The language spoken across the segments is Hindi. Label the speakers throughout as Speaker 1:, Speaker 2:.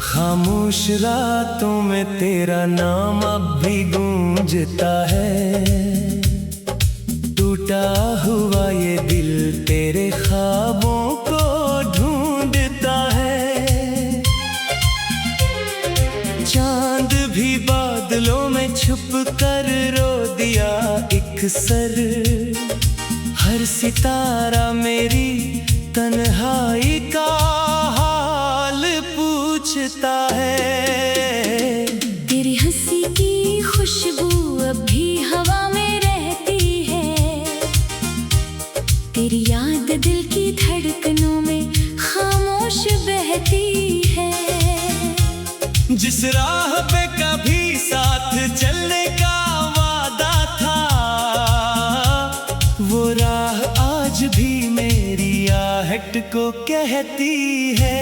Speaker 1: खामोश रातों में तेरा नाम अब भी गूंजता है। टूटा हुआ ये दिल तेरे ख्वाबों को ढूंढता है। चांद भी बादलों में छुप कर रो दिया एक सर। हर सितारा मेरी तन्हाई का हाल पूछता है।
Speaker 2: तेरी हंसी की खुशबू अब भी हवा में रहती है। तेरी याद दिल की धड़कनों में खामोश बहती है।
Speaker 1: जिस राह पे कभी साथ चलने का वादा था, वो राह आज भी मेरी आहट को कहती है।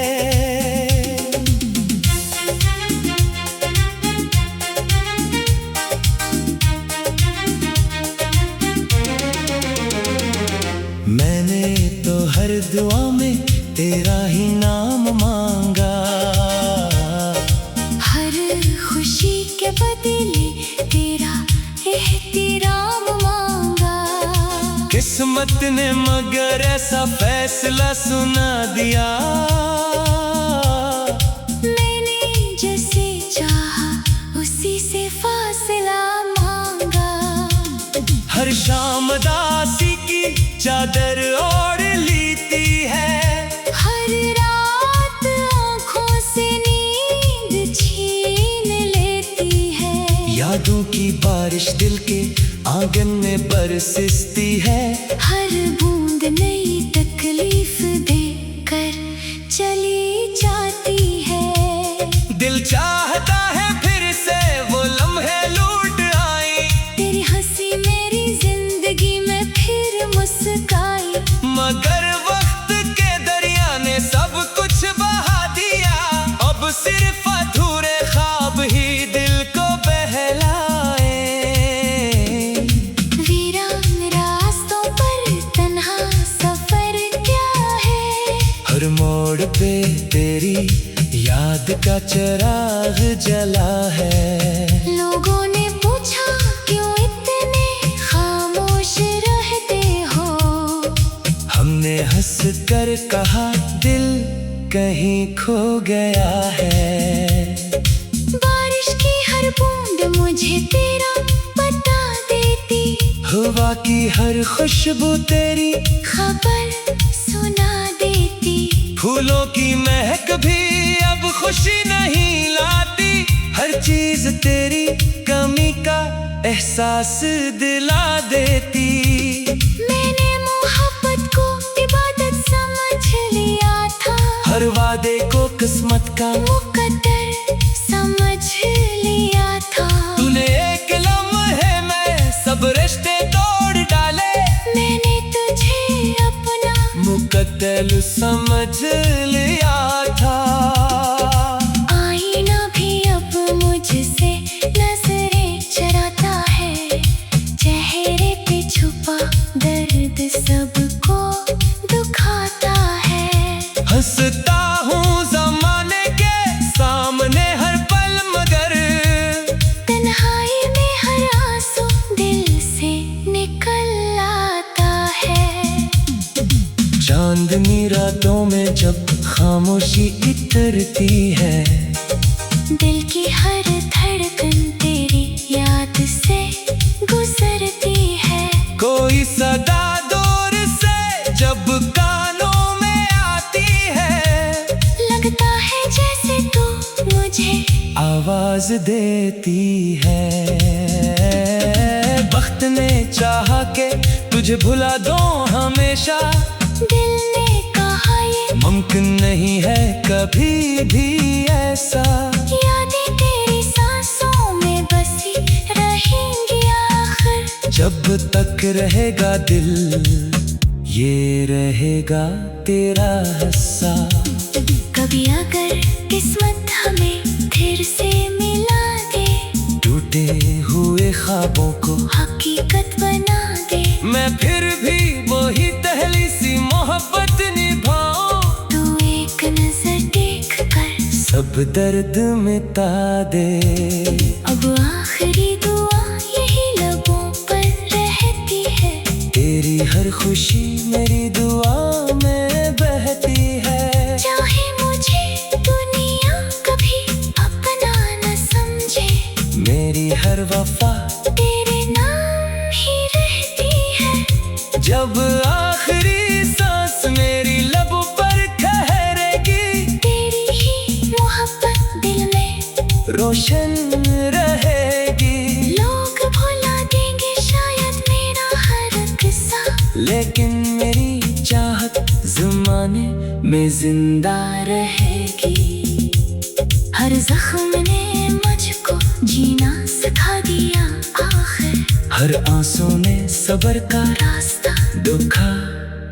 Speaker 1: मैंने तो हर दुआ में तेरा ही नाम मांगा।
Speaker 2: हर खुशी के बदले तेरा एहतराम मांगा।
Speaker 1: किस्मत ने मगर ऐसा फैसला सुना दिया।
Speaker 2: मैंने जैसे चाहा उसी से फासला मांगा।
Speaker 1: हर शाम दासी की चादर ओढ़ लेती है।
Speaker 2: हर रात आँखों से नींद छीन लेती है।
Speaker 1: यादों की बारिश दिल के आंगन में बरसती है।
Speaker 2: हर बूंद नई तकलीफ देकर चली जाती है।
Speaker 1: दिल चाहता है फिर से वो लम्हे लौट आए।
Speaker 2: तेरी हंसी मेरी जिंदगी में फिर मुस्काई।
Speaker 1: मगर वक्त के दरिया ने सब कुछ बहा दिया। अब सिर्फ अधूरे ख्वाब ही दिल को बहलाए।
Speaker 2: वीरान रास्तों पर तन्हा सफर क्या है।
Speaker 1: हर मोड़ पे तेरी याद का चिराग जला है।
Speaker 2: लोगों ने पूछा क्यों इतने खामोश रहते हो।
Speaker 1: हमने हंस कर कहा दिल कहीं खो गया है।
Speaker 2: बारिश की हर बूंद मुझे तेरा बता देती।
Speaker 1: हवा की हर खुशबू तेरी
Speaker 2: खबर सुना देती।
Speaker 1: फूलों की महक भी अब खुशी नहीं लाती। हर चीज तेरी कमी का एहसास दिला देती।
Speaker 2: मैंने मोहब्बत को इबादत समझ लिया था।
Speaker 1: हर वादे को किस्मत का
Speaker 2: मुकद्दर समझ लिया था।
Speaker 1: तूने एक लम्हे में सब रिश्ते तोड़ डाले।
Speaker 2: मैंने तुझे अपना
Speaker 1: मुकद्दर समझ लिया था।
Speaker 2: आईना भी अब मुझसे नजरें चुराता है। चेहरे पे छुपा दर्द सबको दुखाता है।
Speaker 1: हंसता हूँ ज़माने के सामने हर पल, मगर
Speaker 2: तन्हाई में हर आंसू दिल से निकल आता है।
Speaker 1: चांदनी रातों में जब खामोशी इतरती है।
Speaker 2: दिल की हर धड़कन तेरी याद से गुजरती है।
Speaker 1: कोई सदा दूर से जब कानों में आती है।
Speaker 2: लगता है जैसे तू मुझे
Speaker 1: आवाज देती है। वक्त ने चाहा के तुझे भुला दो हमेशा।
Speaker 2: दिल ने कहा ये
Speaker 1: मुमकिन नहीं है कभी भी ऐसा।
Speaker 2: यादें तेरी सांसों में बसी रहेंगी आखिर।
Speaker 1: जब तक रहेगा दिल ये रहेगा तेरा हिस्सा।
Speaker 2: कभी अगर पर किस्मत हमें फिर से मिला दे,
Speaker 1: टूटे हुए ख्वाबों को
Speaker 2: हकीकत बना दे।
Speaker 1: मैं फिर भी वही पहली सी मोहब्बत निभाऊं,
Speaker 2: तू एक नजर देख कर
Speaker 1: सब दर्द मिटा दे।
Speaker 2: अब आखिरी दुआ यही लबों पर रहती है,
Speaker 1: तेरी हर खुशी मेरी दुआ में बहती है।
Speaker 2: चाहे मुझे दुनिया कभी अपना न समझे,
Speaker 1: मेरी हर वफा
Speaker 2: तेरे नाम ही रहती है।
Speaker 1: जब आखिरी सांस मेरी लब पर ठहरेगी,
Speaker 2: तेरी ही मोहब्बत दिल में
Speaker 1: रोशन रहेगी।
Speaker 2: लोग भुला देंगे शायद मेरा हर किस्सा,
Speaker 1: लेकिन मेरी चाहत ज़माने में जिंदा रहेगी।
Speaker 2: हर जख्म ने मुझको जीना सिखा दिया आखिर,
Speaker 1: हर आंसू ने सब्र का
Speaker 2: रास्ता
Speaker 1: दुखा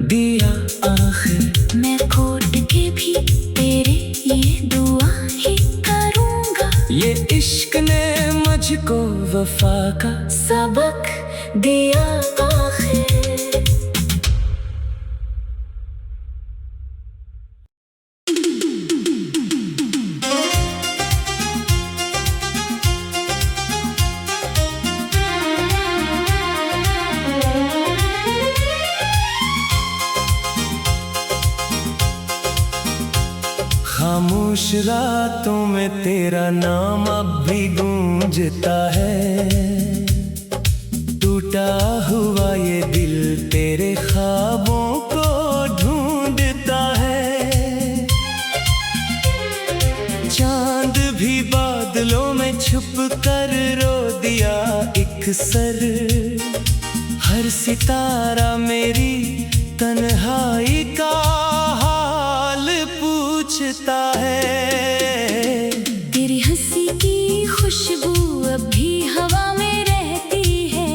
Speaker 1: दिया आखिर।
Speaker 2: मैं खोट के भी तेरे ये दुआ ही करूँगा,
Speaker 1: ये इश्क ने मुझको वफा का
Speaker 2: सबक दिया आखिर।
Speaker 1: खामोश रातों में तेरा नाम अब भी गूंजता है। टूटा हुआ ये दिल तेरे ख्वाबों को ढूंढता है। चांद भी बादलों में छुप कर रो दिया एक सर। हर सितारा मेरी तन्हाई का हाल पूछता है।
Speaker 2: तेरी हंसी की खुशबू अब भी हवा में रहती है,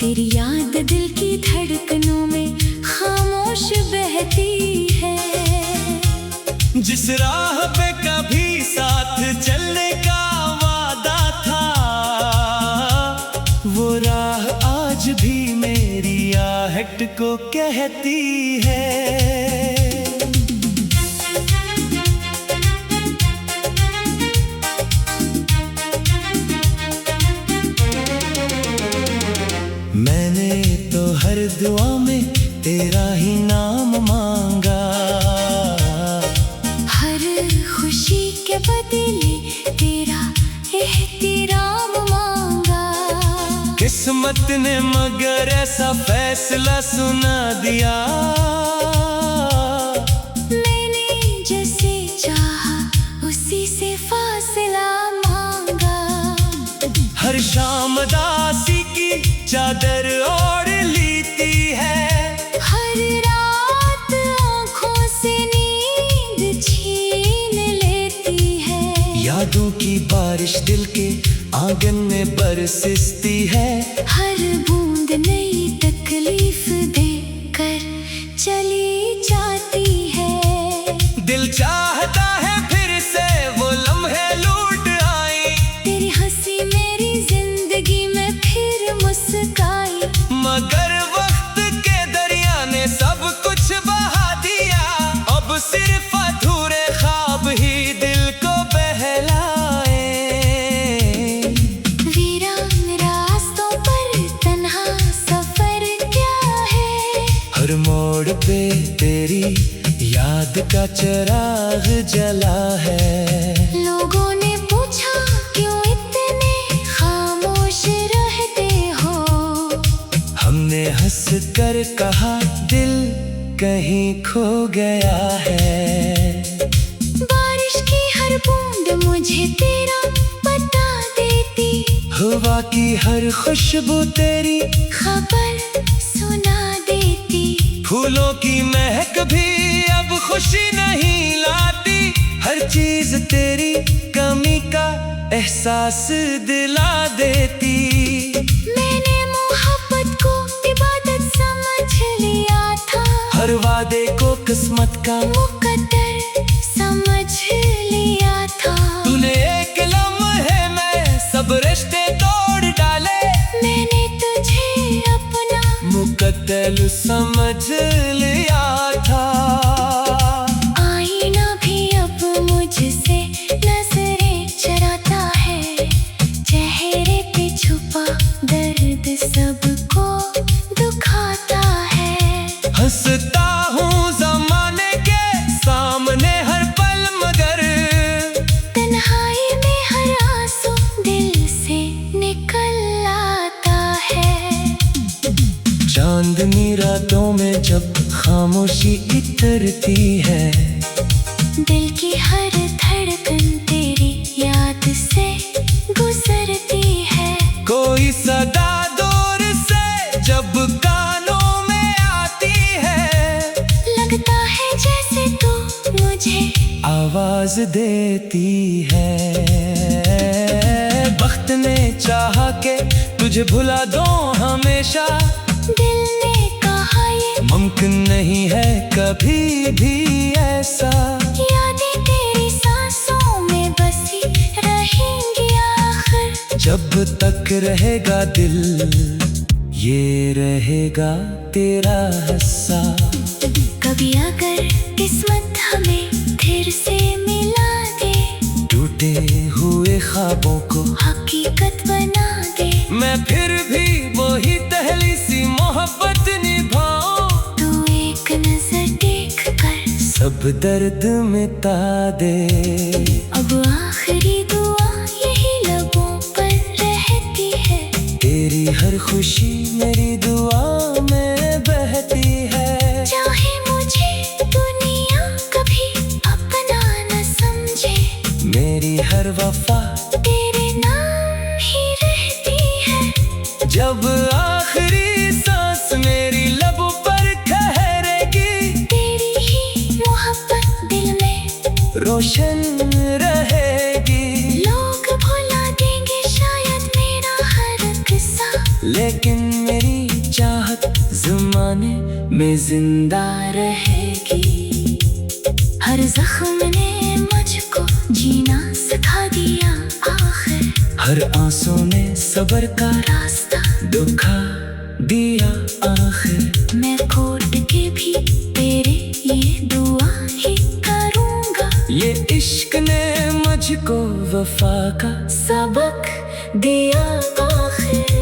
Speaker 2: तेरी याद दिल की धड़कनों में खामोश बहती है।
Speaker 1: जिस राह पे कभी साथ चलने का वादा था, वो राह आज भी मेरी आहट को कहती है। मैंने तो हर दुआ में तेरा ही नाम मांगा,
Speaker 2: हर खुशी के बदले तेरा एहतराम मांगा।
Speaker 1: किस्मत ने मगर ऐसा फैसला सुना दिया,
Speaker 2: मैंने जैसे चाहा उसी से फासला मांगा।
Speaker 1: हर शाम दासी की चादर ओढ़ लेती है,
Speaker 2: हर रात आँखों से नींद छीन लेती है।
Speaker 1: यादों की बारिश दिल के आंगन में बरसती है।
Speaker 2: हर बूंद नई तकलीफ देकर चली जाती है।
Speaker 1: दिल चाहता है फिर से वो लम्हे लौट आए,
Speaker 2: तेरी हंसी मेरी जिंदगी में फिर मुस्काई।
Speaker 1: मगर वक्त के दरिया ने सब कुछ बहा दिया। अब सिर्फ अधूरे ख्वाब ही दिल को बहलाए।
Speaker 2: वीरान रास्तों पर तन्हा सफर क्या है,
Speaker 1: हर मोड़ पे तेरी याद का चिराग जला है।
Speaker 2: लोगों ने पूछा क्यों इतने खामोश रहते हो,
Speaker 1: हमने हंस कर कहा दिल कहीं खो गया है।
Speaker 2: बारिश की हर बूंद मुझे तेरा बता देती,
Speaker 1: हवा की हर खुशबू तेरी
Speaker 2: खबर सुना देती।
Speaker 1: फूलों की महक भी अब खुशी नहीं लाती। हर चीज तेरी कमी का एहसास दिला देती।
Speaker 2: मैंने मोहब्बत को इबादत समझ लिया था,
Speaker 1: हर वादे को किस्मत का
Speaker 2: मुकद्दर
Speaker 1: कल समझ लिया था।
Speaker 2: आईना भी अब मुझसे नजरें चराता है, चेहरे पे छुपा दर्द सबको दुखाता है।
Speaker 1: हंसता हूँ जमाने के सामने हर पल, मगर
Speaker 2: तन्हाई में हर आंसू दिल से निकल आता है।
Speaker 1: चांदनी रातों में जब खामोशी इतरती है,
Speaker 2: दिल की हर धड़कन तेरी याद से गुजरती है।
Speaker 1: कोई सदा दूर से जब कानों में आती है,
Speaker 2: लगता है जैसे तू मुझे
Speaker 1: आवाज देती है। वक्त ने चाहा के तुझे भुला दो हमेशा,
Speaker 2: दिल ने कहा ये
Speaker 1: मुमकिन नहीं है कभी भी ऐसा।
Speaker 2: यादें तेरी सांसों में बसी रहेंगी आखिर।
Speaker 1: जब तक रहेगा दिल ये रहेगा तेरा हिस्सा।
Speaker 2: कभी अगर किस्मत हमें फिर से मिला दे,
Speaker 1: टूटे हुए ख्वाबों को
Speaker 2: हकीकत बना दे।
Speaker 1: मैं फिर भी वही पहली सी मोहब्बत निभाऊं,
Speaker 2: तू एक नजर देख कर
Speaker 1: सब दर्द मिटा दे।
Speaker 2: अब आखिरी दुआ यही लबों पर रहती है।
Speaker 1: तेरी हर खुशी मेरी दुआ में बहती है।
Speaker 2: चाहे मुझे दुनिया कभी अपना न समझे,
Speaker 1: मेरी हर वफा
Speaker 2: तेरे नाम ही रहती है।
Speaker 1: जब आखिरी सांस मेरी लबों पर ठहरेगी,
Speaker 2: तेरी ही मोहब्बत दिल में
Speaker 1: रोशन रहेगी।
Speaker 2: लोग भुला देंगे शायद मेरा हर किस्सा,
Speaker 1: लेकिन मेरी चाहत ज़माने में जिंदा रहेगी।
Speaker 2: हर जख्म ने मुझको जीना सिखा दिया आखिर।
Speaker 1: हर आंसू ने सब्र का
Speaker 2: रास्ता
Speaker 1: दुखा दिया आखिर।
Speaker 2: मैं कोट के भी तेरे ये दुआ ही करूँगा।
Speaker 1: ये इश्क ने मुझको वफा का
Speaker 2: सबक दिया आखिर।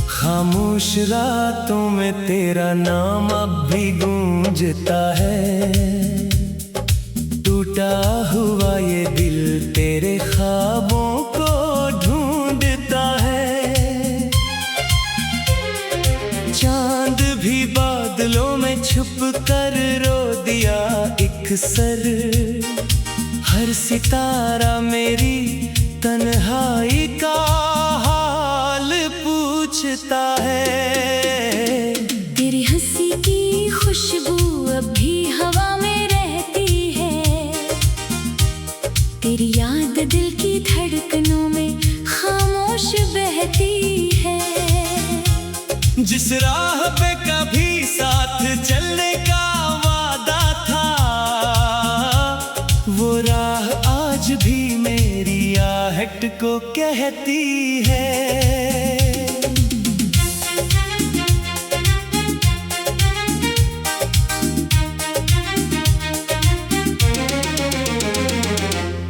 Speaker 1: खामोश रातों में तेरा नाम अब भी गूंजता है। टूटा हुआ ये दिल तेरे ख्वाबों को ढूंढता है। चांद भी बादलों में छुप कर रो दिया एक सर। हर सितारा मेरी तन्हाई का हाल पूछता है।
Speaker 2: तेरी हंसी की खुशबू अब भी हवा में रहती है। तेरी याद दिल की धड़कनों में खामोश बहती है।
Speaker 1: जिस राह पे कभी साथ चलने का वादा था, वो राह आज भी मेरी आहट को कहती है।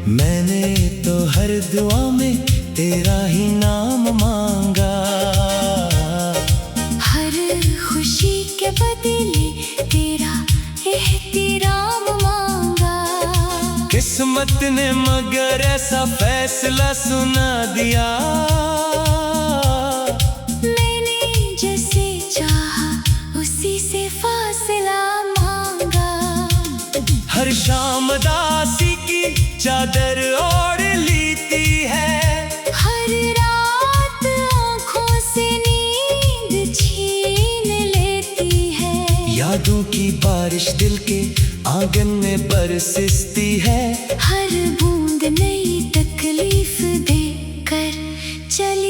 Speaker 1: मैंने तो हर दुआ में तेरा ही नाम मांगा।
Speaker 2: हर खुशी के बदले तेरा एहतराम मांगा।
Speaker 1: किस्मत ने मगर ऐसा फैसला सुना दिया।
Speaker 2: मैंने जैसे चाहा उसी से फासला मांगा।
Speaker 1: हर शाम दासी की चादर ओढ़ लेती है।
Speaker 2: हर रात आँखों से नींद छीन लेती है।
Speaker 1: यादों की बारिश दिल के आंगन में बरसती है।
Speaker 2: हर बूंद नई तकलीफ देकर चली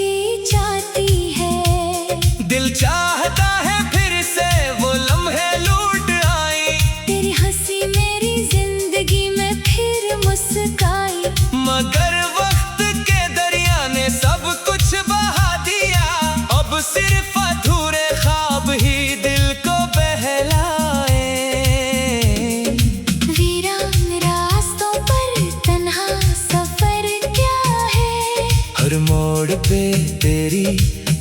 Speaker 1: तेरी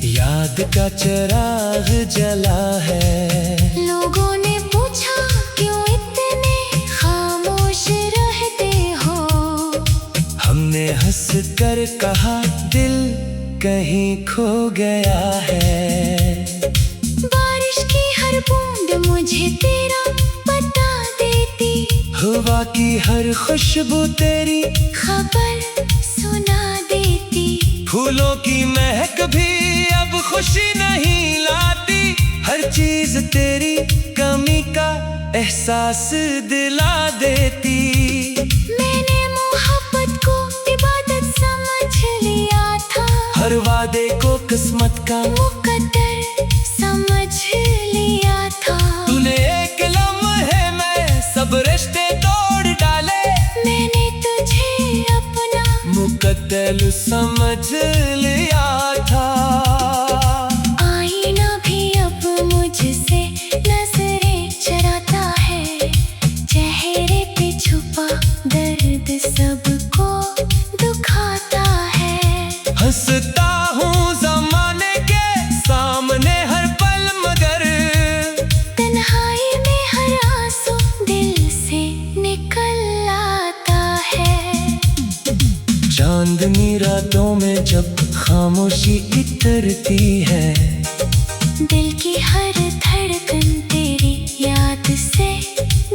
Speaker 1: याद का चिराग जला है।
Speaker 2: लोगों ने पूछा क्यों इतने खामोश रहते हो।
Speaker 1: हमने हंस कर कहा दिल कहीं खो गया है।
Speaker 2: बारिश की हर बूंद मुझे तेरा बता देती।
Speaker 1: हवा की हर खुशबू तेरी
Speaker 2: खबर सुना देती।
Speaker 1: फूलों की महक भी अब खुशी नहीं लाती। हर चीज तेरी कमी का एहसास दिला देती।
Speaker 2: मैंने मोहब्बत को इबादत समझ लिया था।
Speaker 1: हर वादे को किस्मत का
Speaker 2: मुकद्दर समझ लिया था।
Speaker 1: तूने एक लम्हे में सब रिश्ते तोड़ डाले।
Speaker 2: मैंने तुझे अपना
Speaker 1: मुकद्दर समझ लिया था।
Speaker 2: आईना भी अब मुझसे नजरें चुराता है। चेहरे पे छुपा दर्द सबको दुखाता है।
Speaker 1: हंसता हूँ ज़माने के सामने हर पल मगर
Speaker 2: तन्हाई में हर आंसू दिल से निकल आता है।
Speaker 1: चांदनी रातों में जब खामोशी इतरती है।
Speaker 2: दिल की हर धड़कन तेरी याद से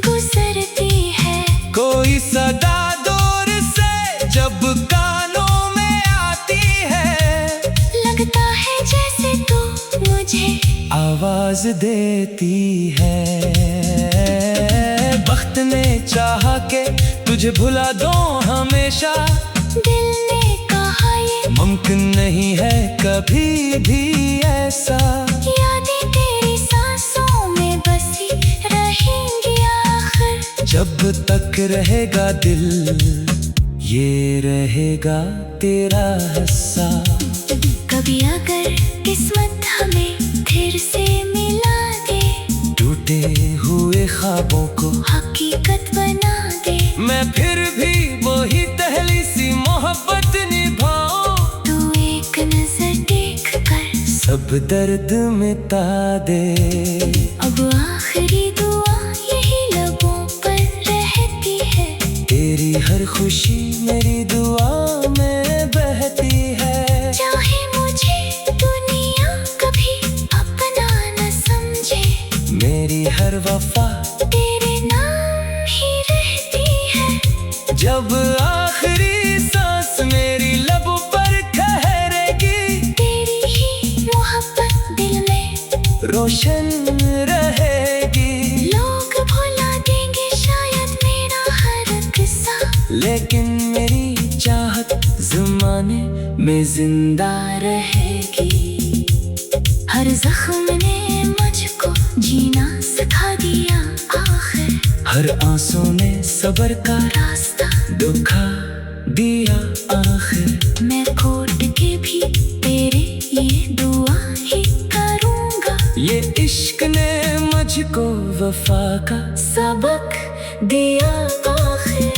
Speaker 2: गुजरती है।
Speaker 1: कोई सदा दूर से जब कानों में आती है।
Speaker 2: लगता है जैसे तू मुझे
Speaker 1: आवाज देती है। वक्त ने चाहा के तुझे भुला दो हमेशा।
Speaker 2: दिल ने कहा ये
Speaker 1: मुमकिन नहीं है कभी भी ऐसा।
Speaker 2: यादें तेरी सांसों में बसी रहेंगी आखिर।
Speaker 1: जब तक रहेगा दिल ये रहेगा तेरा हिस्सा।
Speaker 2: कभी अगर किस्मत हमें फिर से मिला दे।
Speaker 1: टूटे हुए ख्वाबों को
Speaker 2: हकीकत बना दे।
Speaker 1: मैं फिर भी वही पहली सी मोहब्बत निभाऊं।
Speaker 2: तू एक नजर देख कर
Speaker 1: सब दर्द मिटा दे।
Speaker 2: अब आखिरी दुआ यही लबों पर रहती है।
Speaker 1: तेरी हर खुशी मेरी दुआ में बहती है।
Speaker 2: चाहे मुझे दुनिया कभी अपना न समझे।
Speaker 1: मेरी हर वफा
Speaker 2: तेरे नाम ही रहती है।
Speaker 1: जब आखिरी सांस मेरी लबों पर ठहरेगी।
Speaker 2: तेरी ही मोहब्बत दिल में
Speaker 1: रोशन रहेगी।
Speaker 2: लोग भुला देंगे शायद मेरा हर किस्सा।
Speaker 1: लेकिन मेरी चाहत ज़माने में जिंदा रहेगी।
Speaker 2: हर जख्म ने मुझको जीना सिखा दिया आखिर।
Speaker 1: हर आंसू ने सब्र का
Speaker 2: रास्ता
Speaker 1: दुखा दिया आखिर।
Speaker 2: मैं कोट के भी तेरे ये दुआ ही करूँगा।
Speaker 1: ये इश्क ने मुझको वफा का
Speaker 2: सबक दिया आखिर।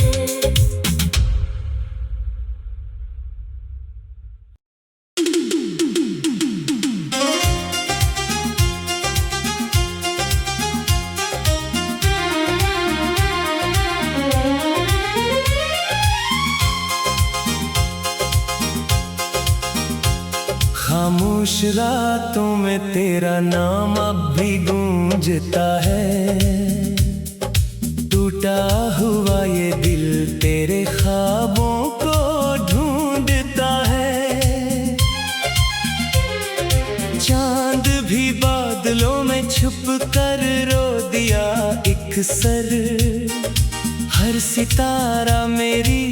Speaker 1: खामोश रातों में तेरा नाम अब भी गूंजता है। टूटा हुआ ये दिल तेरे ख्वाबों को ढूंढता है। चांद भी बादलों में छुप कर रो दिया एक सर। हर सितारा मेरी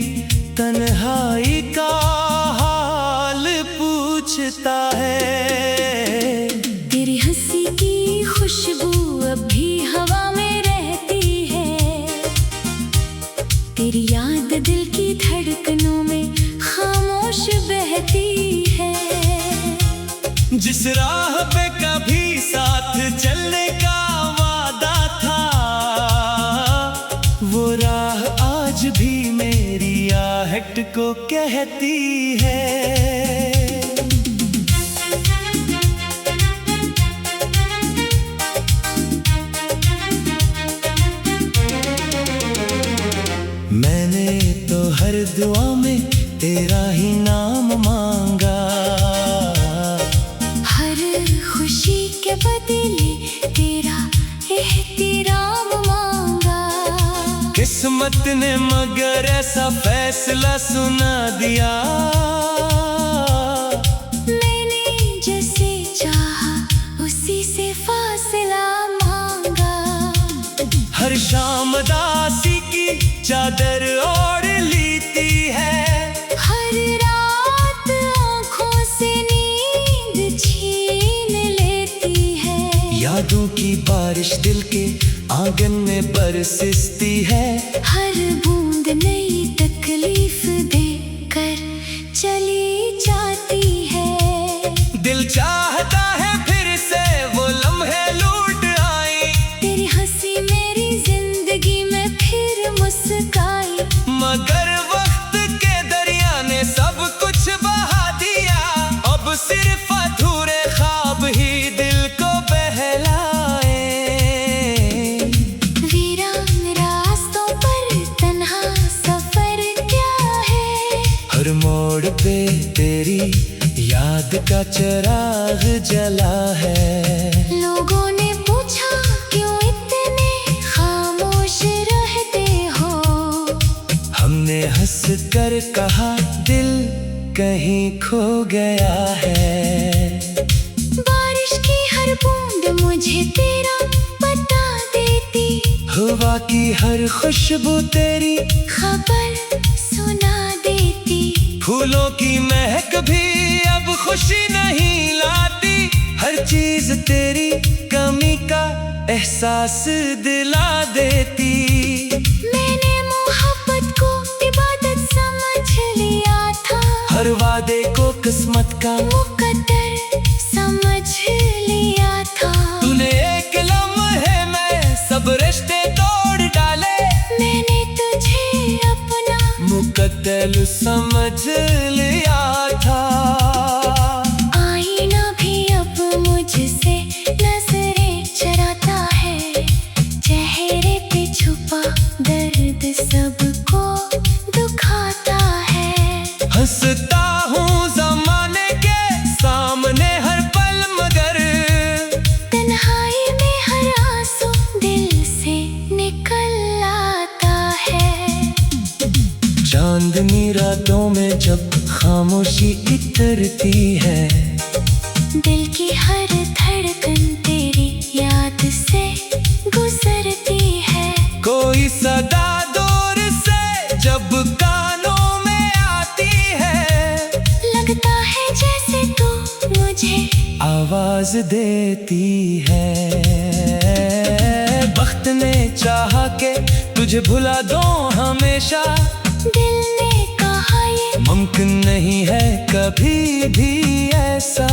Speaker 1: तन्हाई का हाल पूछता है।
Speaker 2: तेरी हंसी की खुशबू अब भी हवा में रहती है। तेरी याद दिल की धड़कनों में खामोश बहती है।
Speaker 1: जिस राह पे कभी साथ चलने का वादा था। वो राह आज भी मेरी आहट को कहती है। दुआ में तेरा ही नाम मांगा।
Speaker 2: हर खुशी के बदले तेरा एहतराम मांगा।
Speaker 1: किस्मत ने मगर ऐसा फैसला सुना दिया,
Speaker 2: मैंने जैसे चाहा उसी से फासला मांगा।
Speaker 1: हर शाम दासी की चादर ओढ़ लेती है,
Speaker 2: हर रात आँखों से नींद छीन लेती है।
Speaker 1: यादों की बारिश दिल के आंगन में बरसती है।
Speaker 2: हर बूंद नई तकलीफ देकर चली जाती है।
Speaker 1: दिल चाहता है फिर से वो लम्हे लौट आए,
Speaker 2: तेरी हंसी मेरी जिंदगी में फिर मुस्काई।
Speaker 1: मगर वक्त के दरिया ने सब कुछ बहा दिया। अब सिर्फ अधूरे ख्वाब ही दिल को बहलाए।
Speaker 2: वीरान रास्तों पर तन्हा सफर क्या है,
Speaker 1: हर मोड़ पे तेरी याद का चिराग जला है।
Speaker 2: लोगों ने पूछा क्यों इतने खामोश रहते हो,
Speaker 1: हमने हंस कर कहा दिल कहीं खो गया है।
Speaker 2: बारिश की हर बूंद मुझे तेरा बता देती,
Speaker 1: हवा की हर खुशबू तेरी
Speaker 2: खबर सुना देती।
Speaker 1: फूलों की महक भी अब खुशी नहीं लाती। हर चीज तेरी कमी का एहसास दिला देती।
Speaker 2: मैंने मोहब्बत को इबादत समझ लिया था,
Speaker 1: हर वादे को किस्मत का
Speaker 2: मुकद्दर समझ लिया था।
Speaker 1: तूने एक लम्हे में सब रिश्ते तोड़ डाले,
Speaker 2: मैंने तुझे अपना
Speaker 1: मुकद्दर समझ लिया था।
Speaker 2: आईना भी अब मुझसे नजरें चराता है, चेहरे पे छुपा दर्द सबको दुखाता है।
Speaker 1: हंसता हूँ ज़माने के सामने हर पल, मगर
Speaker 2: तन्हाई में हर आंसू दिल से निकल आता है।
Speaker 1: चांदनी रातों में जब खामोशी इतरती है,
Speaker 2: दिल की हर धड़कन तेरी याद से गुजरती है।
Speaker 1: कोई सदा दूर से जब कानों में आती है,
Speaker 2: लगता है जैसे तू मुझे
Speaker 1: आवाज देती है। वक्त ने चाहा के तुझे भुला दो हमेशा,
Speaker 2: दिल ने कहा ये
Speaker 1: मुमकिन नहीं है कभी भी ऐसा।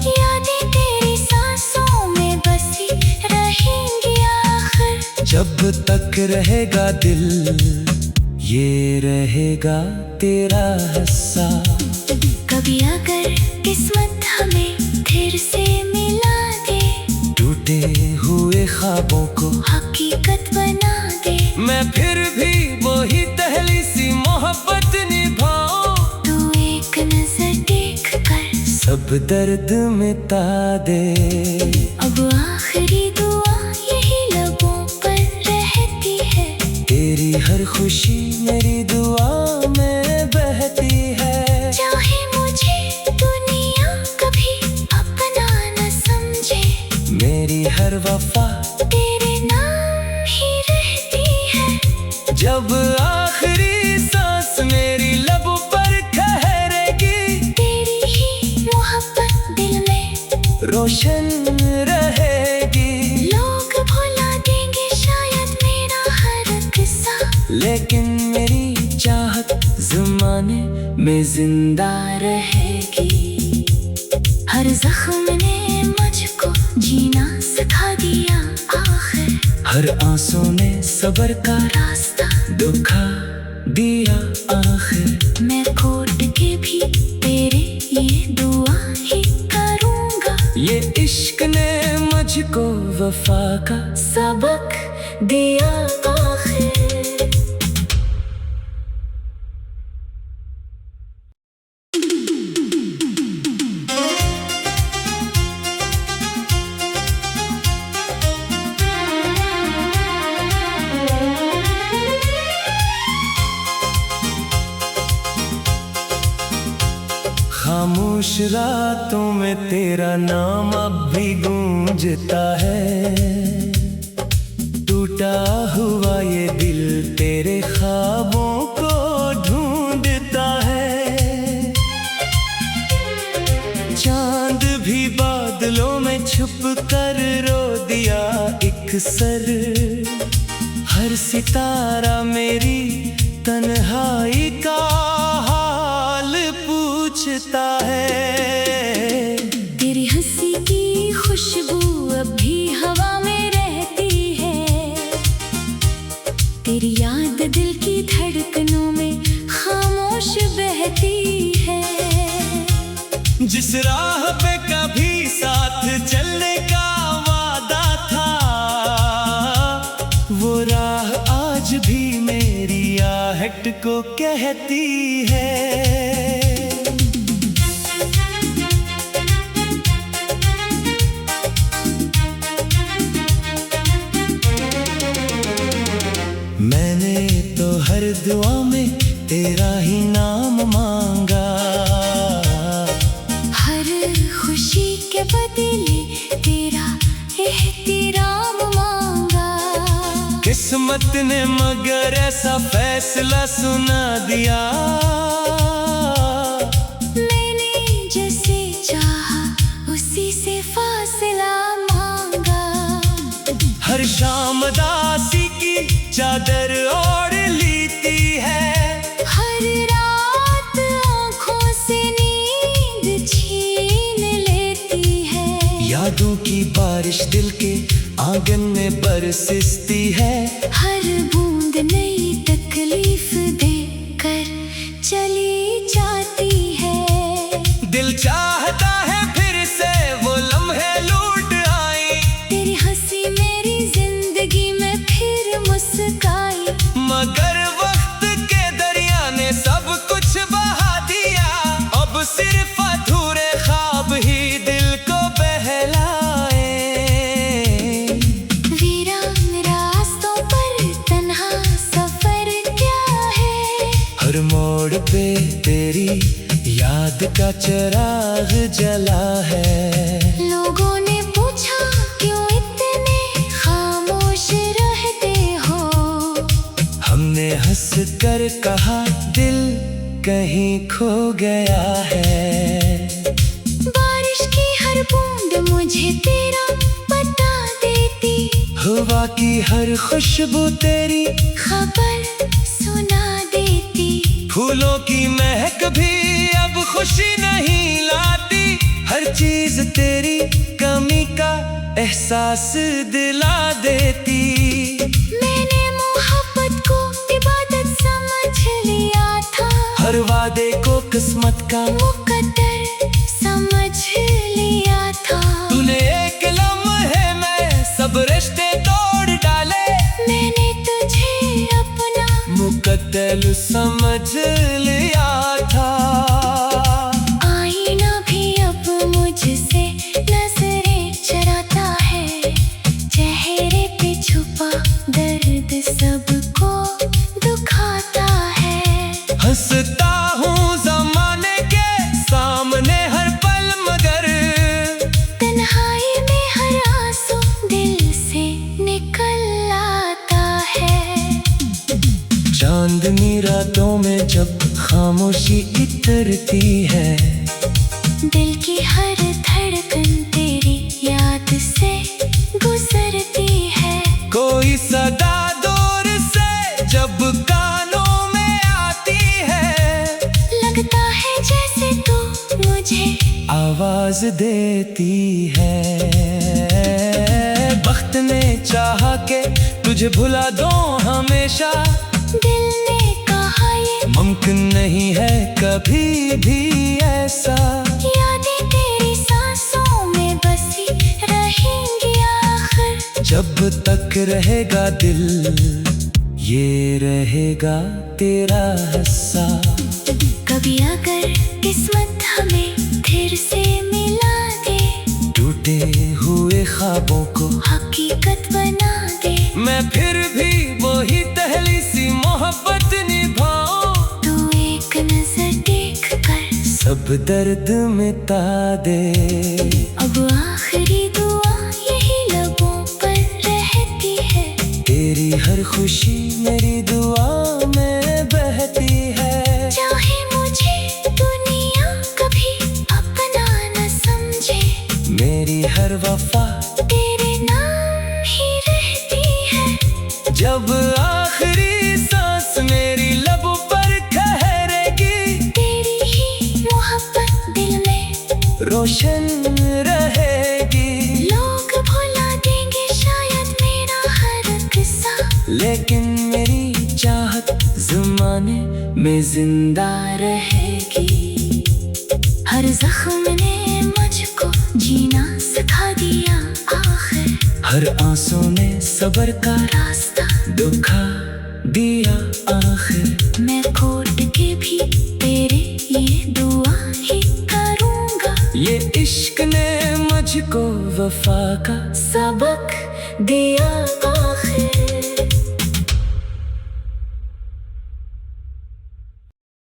Speaker 2: यादें तेरी सांसों में बसी रहेंगी आखिर,
Speaker 1: जब तक रहेगा दिल ये रहेगा तेरा हिस्सा।
Speaker 2: कभी अगर किस्मत हमें फिर से मिला दे,
Speaker 1: टूटे हुए ख्वाबों को
Speaker 2: हकीकत बना दे।
Speaker 1: मैं फिर भी वही पहली सी मोहब्बत निभाऊं,
Speaker 2: तू एक नजर देख कर
Speaker 1: सब दर्द मिटा दे।
Speaker 2: अब आखिरी दुआ यही लबों पर रहती है,
Speaker 1: तेरी हर खुशी मेरी दुआ में बहती है।
Speaker 2: चाहे मुझे दुनिया कभी अपना न समझे,
Speaker 1: मेरी हर वफा
Speaker 2: तेरे नाम ही रहती है।
Speaker 1: जब आखिरी सांस मेरी लबों पर ठहरेगी,
Speaker 2: तेरी ही मोहब्बत दिल में
Speaker 1: रोशन रहेगी।
Speaker 2: लोग भुला देंगे शायद मेरा हर किस्सा,
Speaker 1: लेकिन मेरी चाहत ज़माने में जिंदा रहेगी।
Speaker 2: हर जख्म ने मुझको जीना सिखा दिया आखिर,
Speaker 1: हर आंसू ने सब्र का
Speaker 2: रास्ता
Speaker 1: दुखा दिया आखिर।
Speaker 2: मैं कोट के भी तेरे ये दुआ ही करूँगा।
Speaker 1: ये इश्क ने मुझको वफा का
Speaker 2: सबक दिया आखिर।
Speaker 1: रातों में तेरा नाम अब भी गूंजता है। टूटा हुआ ये दिल तेरे ख्वाबों को ढूंढता है। चांद भी बादलों में छुप कर रो दिया एक सर। हर सितारा मेरी तन्हाई का हाल पूछता है।
Speaker 2: तेरी हंसी की खुशबू अब भी हवा में रहती है। तेरी याद दिल की धड़कनों में खामोश बहती है।
Speaker 1: जिस राह पे कभी साथ चलने का वादा था, वो राह आज भी मेरी आहट को कहती है। मैंने तो हर दुआ में तेरा ही नाम मांगा।
Speaker 2: हर खुशी के बदले तेरा एहतराम मांगा।
Speaker 1: किस्मत ने मगर ऐसा फैसला सुना दिया।
Speaker 2: मैंने जैसे चाहा उसी से फासला मांगा।
Speaker 1: हर शाम दासी की चादर ओढ़ लेती है।
Speaker 2: हर रात आँखों से नींद छीन लेती है।
Speaker 1: यादों की बारिश दिल के आंगन में बरसती है।
Speaker 2: हर बूंद नई तकलीफ देकर चली जाती है।
Speaker 1: दिल चाहता है फिर से वो लम्हे लौट आए।
Speaker 2: तेरी हंसी मेरी जिंदगी में फिर मुस्काई।
Speaker 1: मगर वक्त के दरिया ने सब कुछ बहा दिया। अब सिर्फ अधूरे ख्वाब ही दिल को बहलाए।
Speaker 2: वीरान रास्तों पर तन्हा सफर क्या है।
Speaker 1: हर मोड़ पे तेरी याद का चिराग जला है।
Speaker 2: लोगों ने पूछा क्यों इतने खामोश रहते हो।
Speaker 1: हमने हंस कर कहा दिल कहीं खो गया है।
Speaker 2: बारिश की हर बूंद मुझे तेरा बता देती।
Speaker 1: हवा की हर खुशबू तेरी
Speaker 2: खबर सुना देती।
Speaker 1: फूलों की महक भी अब खुशी नहीं लाती। हर चीज तेरी कमी का एहसास दिला देती।
Speaker 2: मैंने मोहब्बत को इबादत समझ लिया था।
Speaker 1: हर वादे को किस्मत का
Speaker 2: मुकद्दर समझ लिया था।
Speaker 1: तूने एक लम्हे में सब रिश्ते तोड़ डाले।
Speaker 2: मैंने तुझे अपना
Speaker 1: मुकद्दर समझ लिया था।
Speaker 2: आईना भी अब मुझसे नजरें चुराता है। चेहरे पे छुपा दर्द सबको दुखाता है।
Speaker 1: हंसता हूँ ज़माने के सामने हर पल, मगर
Speaker 2: तन्हाई में हर आंसू दिल से निकल आता है।
Speaker 1: चांदनी रातों में जब खामोशी इतरती है।
Speaker 2: दिल की हर धड़कन तेरी याद से गुजरती है।
Speaker 1: कोई सदा दूर से जब कानों में आती है।
Speaker 2: लगता है जैसे तू मुझे
Speaker 1: आवाज देती है। वक्त ने चाहा के तुझे भुला दो हमेशा।
Speaker 2: दिल ने कहा ये
Speaker 1: मुमकिन नहीं है कभी भी ऐसा।
Speaker 2: यादें तेरी सांसों में बसी रहेंगी आखिर।
Speaker 1: जब तक रहेगा दिल ये रहेगा तेरा हिस्सा।
Speaker 2: कभी अगर किस्मत हमें फिर से मिला दे।
Speaker 1: टूटे हुए ख्वाबों को
Speaker 2: हकीकत बना दे।
Speaker 1: मैं फिर भी वही पहली सी मोहब्बत निभाऊं।
Speaker 2: तू एक नजर देख कर
Speaker 1: सब दर्द मिटा दे।
Speaker 2: अब आखिरी दुआ यही लबों पर रहती है,
Speaker 1: तेरी हर खुशी मेरी दुआ में बहती है।
Speaker 2: चाहे मुझे दुनिया कभी अपना न समझे,
Speaker 1: मेरी हर वफा
Speaker 2: तेरे नाम ही रहती है।
Speaker 1: जब आखिरी सांस मेरी लब पर ठहरेगी,
Speaker 2: तेरी ही मोहब्बत दिल में
Speaker 1: रोशन रहेगी।
Speaker 2: लोग भुला देंगे शायद मेरा हर किस्सा,
Speaker 1: लेकिन मेरी चाहत ज़माने में जिंदा रहेगी।
Speaker 2: हर जख्म ने मुझको जीना सिखा दिया आखिर,
Speaker 1: हर आंसू ने सब्र का
Speaker 2: रास्ता
Speaker 1: दुखा दिया आखिर।
Speaker 2: मैं कोट के भी तेरे ये दुआ ही करूँगा।
Speaker 1: ये इश्क ने मुझको वफा का
Speaker 2: सबक दिया आखिर।